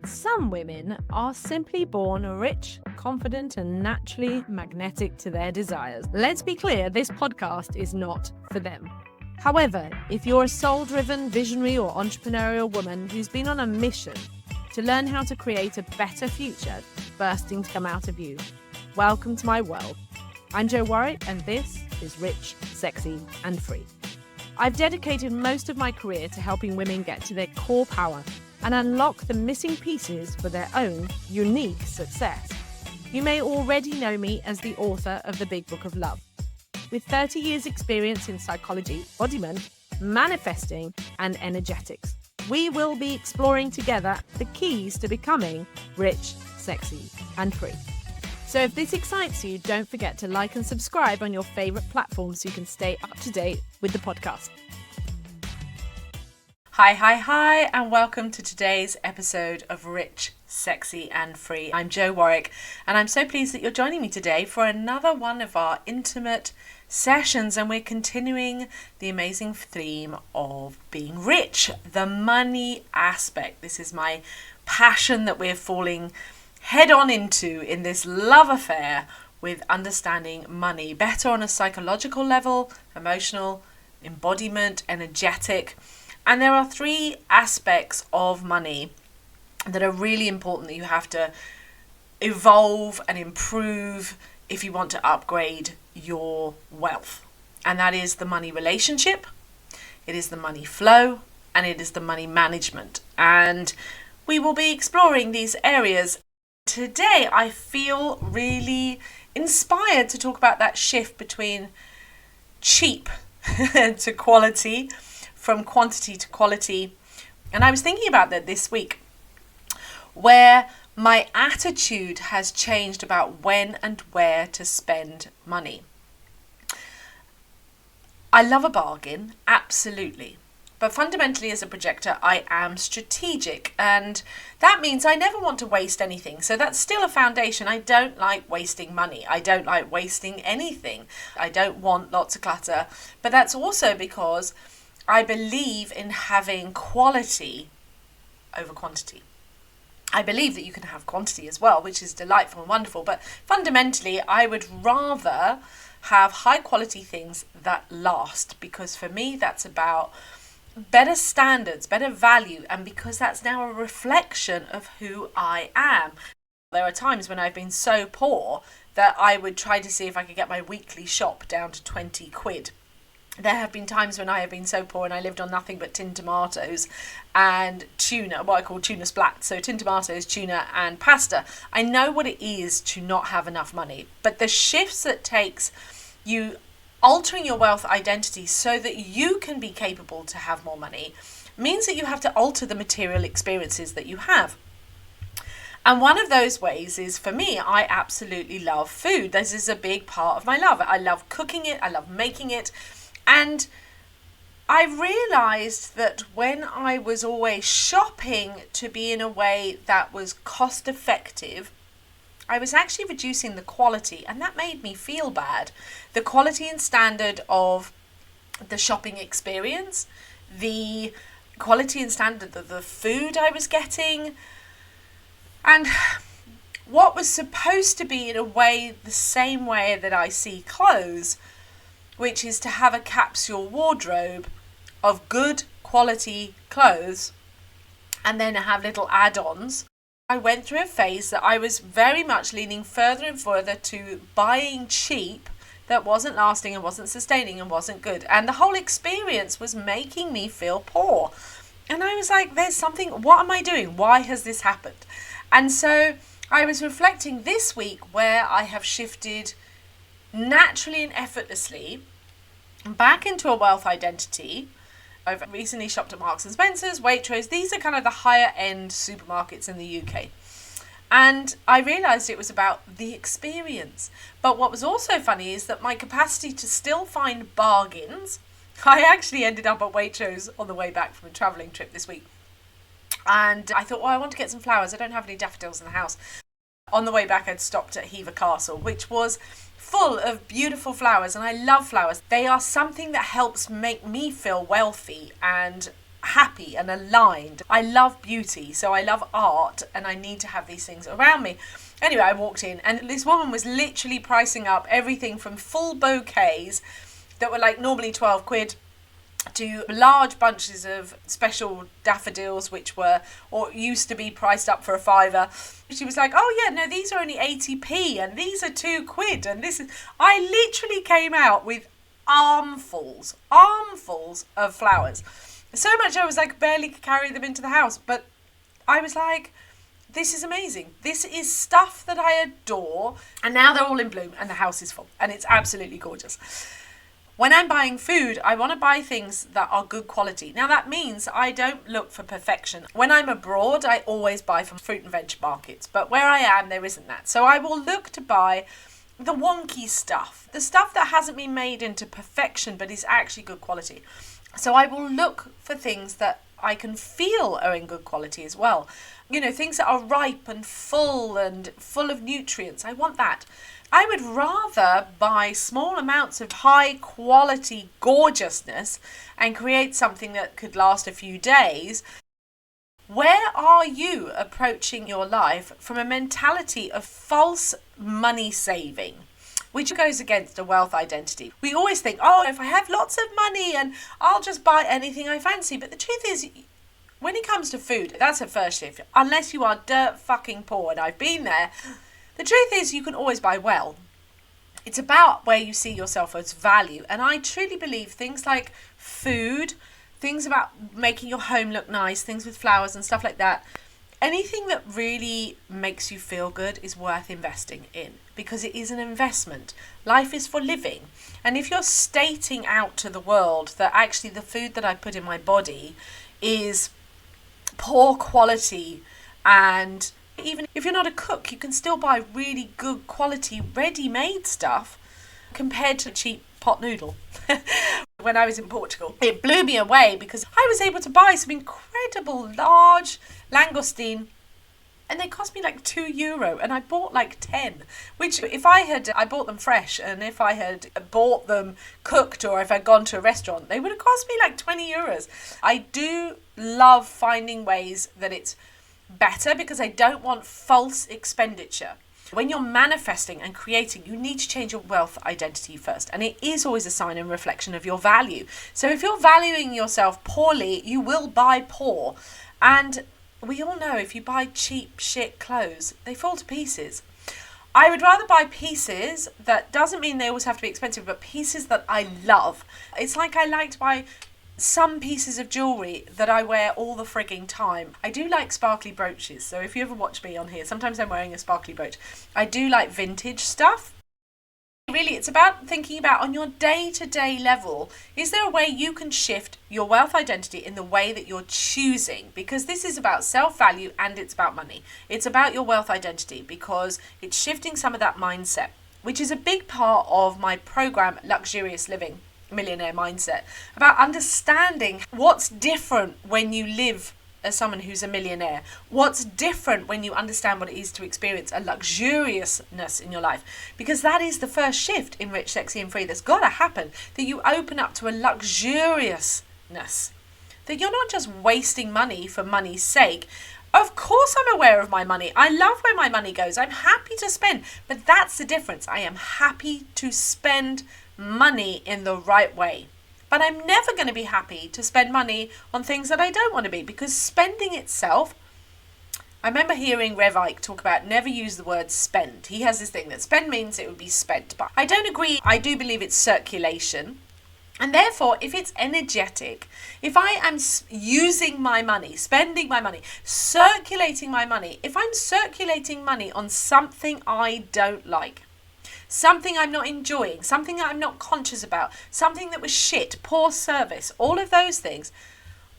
Some women are simply born rich, confident, and naturally magnetic to their desires. Let's be clear, this podcast is not for them. However, if you're a soul-driven, visionary, or entrepreneurial woman who's been on a mission to learn how to create a better future bursting to come out of you, welcome to my world. I'm Jo Warwick, and this is Rich, Sexy, and Free. I've dedicated most of my career to helping women get to their core power and unlock the missing pieces for their own unique success. You may already know me as the author of The Big Book of Love. With 30 years experience in psychology, embodiment, manifesting, and energetics, we will be exploring together the keys to becoming rich, sexy, and free. So if this excites you, don't forget to like and subscribe on your favorite platforms so you can stay up to date with the podcast. Hi, and welcome to today's episode of Rich, Sexy, and Free. I'm Jo Warwick, and I'm so pleased that you're joining me today for another one of our intimate sessions, and we're continuing the amazing theme of being rich, the money aspect. This is my passion that we're falling head on into in this love affair with understanding money better on a psychological level, emotional, embodiment, energetic. And there are three aspects of money that are really important that you have to evolve and improve if you want to upgrade your wealth. And that is the money relationship, it is the money flow, and it is the money management. And we will be exploring these areas. Today, I feel really inspired to talk about that shift between cheap to quality, from quantity to quality. And I was thinking about that this week, where my attitude has changed about when and where to spend money. I love a bargain, absolutely. But fundamentally, as a projector, I am strategic, and that means I never want to waste anything. So that's still a foundation. I don't like wasting money. I don't like wasting anything. I don't want lots of clutter. But that's also because I believe in having quality over quantity. I believe that you can have quantity as well, which is delightful and wonderful. But fundamentally, I would rather have high quality things that last, because for me, that's about better standards, better value, and because that's now a reflection of who I am. There are times when I've been so poor that I would try to see if I could get my weekly shop down to 20 quid. There have been times when I have been so poor and I lived on nothing but tin tomatoes and tuna, what I call tuna splat. So tin tomatoes, tuna and pasta. I know what it is to not have enough money, but the shifts that takes you altering your wealth identity so that you can be capable to have more money means that you have to alter the material experiences that you have. And one of those ways is, for me, I absolutely love food. This is a big part of my love. I love cooking it. I love making it. And I realised that when I was always shopping to be in a way that was cost effective, I was actually reducing the quality, and that made me feel bad. The quality and standard of the shopping experience, the quality and standard of the food I was getting, and what was supposed to be in a way the same way that I see clothes, which is to have a capsule wardrobe of good quality clothes and then have little add-ons. I went through a phase that I was very much leaning further and further to buying cheap that wasn't lasting and wasn't sustaining and wasn't good. And the whole experience was making me feel poor. And I was like, there's something, what am I doing? Why has this happened? And so I was reflecting this week where I have shifted naturally and effortlessly back into a wealth identity. I've recently shopped at Marks and Spencer's, Waitrose. These are kind of the higher end supermarkets in the UK. And I realised it was about the experience. But what was also funny is that my capacity to still find bargains, I actually ended up at Waitrose on the way back from a travelling trip this week. And I thought, well, I want to get some flowers. I don't have any daffodils in the house. On the way back, I'd stopped at Hever Castle, which was full of beautiful flowers, and I love flowers. They are something that helps make me feel wealthy and happy and aligned. I love beauty, so I love art, and I need to have these things around me. Anyway, I walked in and this woman was literally pricing up everything from full bouquets that were like normally 12 quid to large bunches of special daffodils, which were or used to be priced up for a fiver. She was like, oh yeah, no, these are only 80p and these are 2 quid, and this is... I literally came out with armfuls of flowers. So much I was like barely could carry them into the house, but I was like, this is amazing. This is stuff that I adore, and now they're all in bloom and the house is full and it's absolutely gorgeous. When I'm buying food, I want to buy things that are good quality. Now that means I don't look for perfection. When I'm abroad, I always buy from fruit and veg markets, but where I am, there isn't that. So I will look to buy the wonky stuff, the stuff that hasn't been made into perfection but is actually good quality. So I will look for things that I can feel are in good quality as well. You know, things that are ripe and full of nutrients. I want that. I would rather buy small amounts of high quality gorgeousness and create something that could last a few days. Where are you approaching your life from a mentality of false money saving, which goes against a wealth identity? We always think, oh, if I have lots of money and I'll just buy anything I fancy. But the truth is, when it comes to food, that's a first shift. Unless you are dirt fucking poor, and I've been there, the truth is you can always buy well. It's about where you see yourself as value. And I truly believe things like food, things about making your home look nice, things with flowers and stuff like that, anything that really makes you feel good is worth investing in, because it is an investment. Life is for living. And if you're stating out to the world that actually the food that I put in my body is poor quality, and even if you're not a cook, you can still buy really good quality ready-made stuff compared to a cheap pot noodle. When I was in Portugal, it blew me away because I was able to buy some incredible large langoustine and they cost me like €2 and I bought like 10, which if I bought them fresh, and if I had bought them cooked or if I'd gone to a restaurant, they would have cost me like €20. I do love finding ways that it's better because I don't want false expenditure. When you're manifesting and creating, you need to change your wealth identity first. And it is always a sign and reflection of your value. So if you're valuing yourself poorly, you will buy poor. And we all know if you buy cheap shit clothes, they fall to pieces. I would rather buy pieces that doesn't mean they always have to be expensive, but pieces that I love. It's like I like to buy some pieces of jewellery that I wear all the frigging time. I do like sparkly brooches, so if you ever watch me on here, sometimes I'm wearing a sparkly brooch. I do like vintage stuff. Really, it's about thinking about on your day-to-day level, is there a way you can shift your wealth identity in the way that you're choosing? Because this is about self-value and it's about money. It's about your wealth identity because it's shifting some of that mindset, which is a big part of my program, Luxurious Living, Millionaire Mindset, about understanding what's different when you live as someone who's a millionaire. What's different when you understand what it is to experience a luxuriousness in your life? Because that is the first shift in Rich, Sexy and Free that's got to happen, that you open up to a luxuriousness, that you're not just wasting money for money's sake. Of course I'm aware of my money. I love where my money goes. I'm happy to spend, but that's the difference. I am happy to spend money in the right way. But I'm never going to be happy to spend money on things that I don't want to be, because spending itself, I remember hearing Rev Ike talk about never use the word spend. He has this thing that spend means it would be spent. But I don't agree. I do believe it's circulation. And therefore, if it's energetic, if I am using my money, spending my money, circulating my money, if I'm circulating money on something I don't like, something I'm not enjoying, something that I'm not conscious about, something that was shit, poor service, all of those things,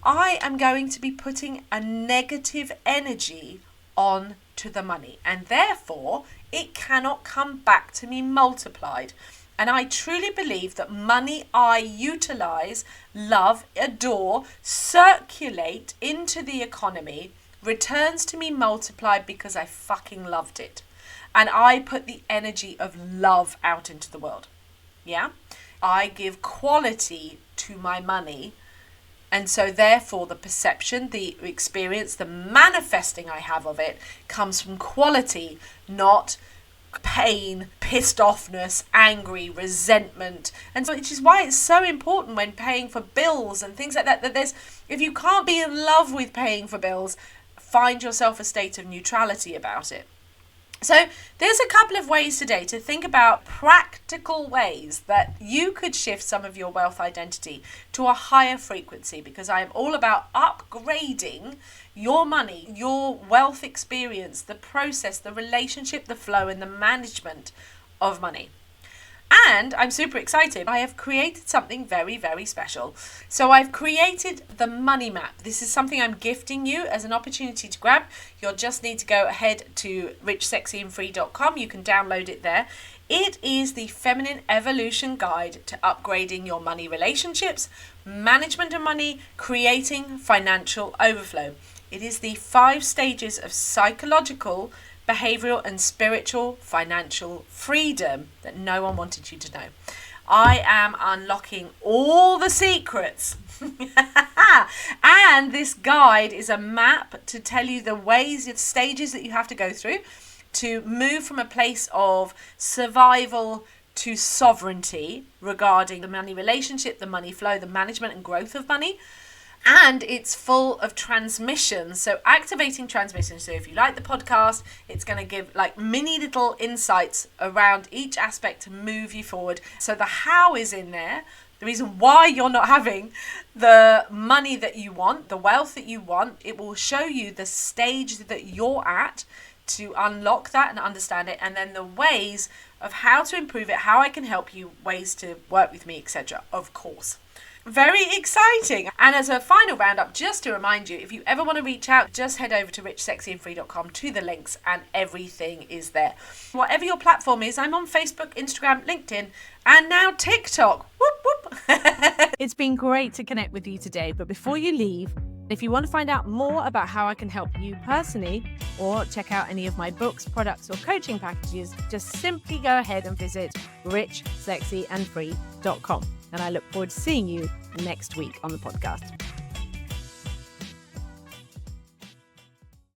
I am going to be putting a negative energy on to the money. And therefore, it cannot come back to me multiplied. And I truly believe that money I utilize, love, adore, circulate into the economy, returns to me multiplied because I fucking loved it. And I put the energy of love out into the world. Yeah? I give quality to my money And so therefore the perception, the experience, the manifesting I have of it comes from quality, not pain, pissed offness, angry, resentment. And so which is why it's so important when paying for bills and things like that, that there's, if you can't be in love with paying for bills, find yourself a state of neutrality about it. So there's a couple of ways today to think about practical ways that you could shift some of your wealth identity to a higher frequency, because I am all about upgrading your money, your wealth experience, the process, the relationship, the flow, and the management of money. And I'm super excited. I have created something very, very special. So I've created the money map. This is something I'm gifting you as an opportunity to grab. You'll just need to go ahead to richsexyandfree.com. You can download it there. It is the Feminine Evolution Guide to upgrading your money relationships, management of money, creating financial overflow. It is the 5 stages of psychological, behavioral and spiritual financial freedom that no one wanted you to know. I am unlocking all the secrets. And this guide is a map to tell you the ways, the stages that you have to go through to move from a place of survival to sovereignty regarding the money relationship, the money flow, the management and growth of money. And it's full of transmissions, so activating transmissions. So if you like the podcast, it's going to give like mini little insights around each aspect to move you forward. So the how is in there, the reason why you're not having the money that you want, the wealth that you want. It will show you the stage that you're at to unlock that and understand it, and then the ways of how to improve it, how I can help you, ways to work with me, etc. Of course. Very exciting. And as a final roundup, just to remind you, if you ever want to reach out, just head over to richsexyandfree.com to the links and everything is there. Whatever your platform is, I'm on Facebook, Instagram, LinkedIn, and now TikTok. Whoop, whoop. It's been great to connect with you today, but before you leave, if you want to find out more about how I can help you personally or check out any of my books, products, or coaching packages, just simply go ahead and visit richsexyandfree.com. And I look forward to seeing you next week on the podcast.